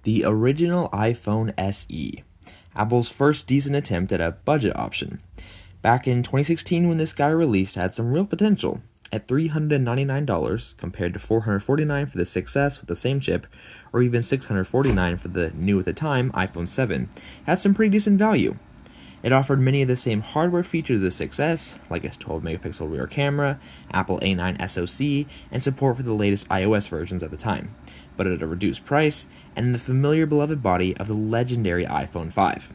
The original iPhone SE, Apple's first decent attempt at a budget option. Back in 2016 when this guy released, had some real potential. At $399 compared to $449 for the 6S with the same chip, or even $649 for the new at the time iPhone 7, had some pretty decent value. It offered many of the same hardware features of the 6S, like its 12-megapixel rear camera, Apple A9 SoC, and support for the latest iOS versions at the time, but at a reduced price and in the familiar beloved body of the legendary iPhone 5.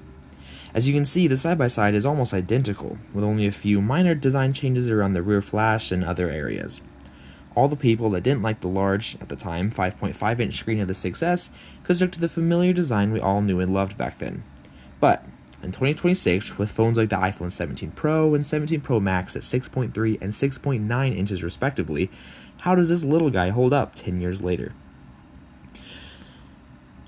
As you can see, the side-by-side is almost identical, with only a few minor design changes around the rear flash and other areas. All the people that didn't like the large, at the time, 5.5-inch screen of the 6S could stick to the familiar design we all knew and loved back then. But in 2026, with phones like the iPhone 17 Pro and 17 Pro Max at 6.3 and 6.9 inches respectively, how does this little guy hold up 10 years later?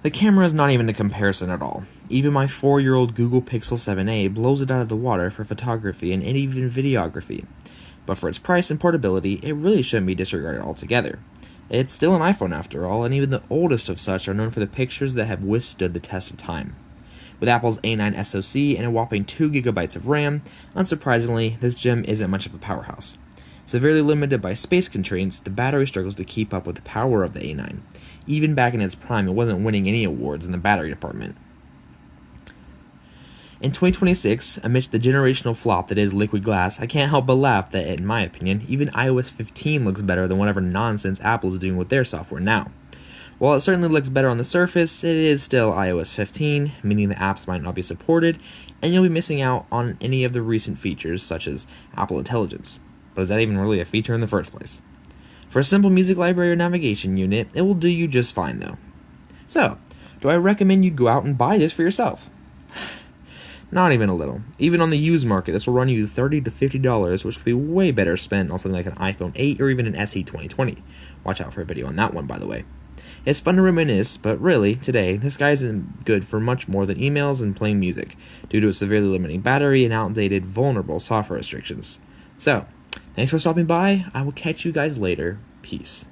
The camera is not even a comparison at all. Even my 4-year-old Google Pixel 7a blows it out of the water for photography and even videography. But for its price and portability, it really shouldn't be disregarded altogether. It's still an iPhone after all, and even the oldest of such are known for the pictures that have withstood the test of time. With Apple's A9 SoC and a whopping 2GB of RAM, unsurprisingly, this gem isn't much of a powerhouse. Severely limited by space constraints, the battery struggles to keep up with the power of the A9. Even back in its prime, it wasn't winning any awards in the battery department. In 2026, amidst the generational flop that is liquid glass, I can't help but laugh that, in my opinion, even iOS 15 looks better than whatever nonsense Apple is doing with their software now. While it certainly looks better on the surface, it is still iOS 15, meaning the apps might not be supported, and you'll be missing out on any of the recent features such as Apple Intelligence. But is that even really a feature in the first place? For a simple music library or navigation unit, it will do you just fine though. So, do I recommend you go out and buy this for yourself? Not even a little. Even on the used market, this will run you $30 to $50, which could be way better spent on something like an iPhone 8 or even an SE 2020. Watch out for a video on that one, by the way. It's fun to reminisce, but really, today, this guy isn't good for much more than emails and playing music, due to its severely limiting battery and outdated, vulnerable software restrictions. So, thanks for stopping by. I will catch you guys later. Peace.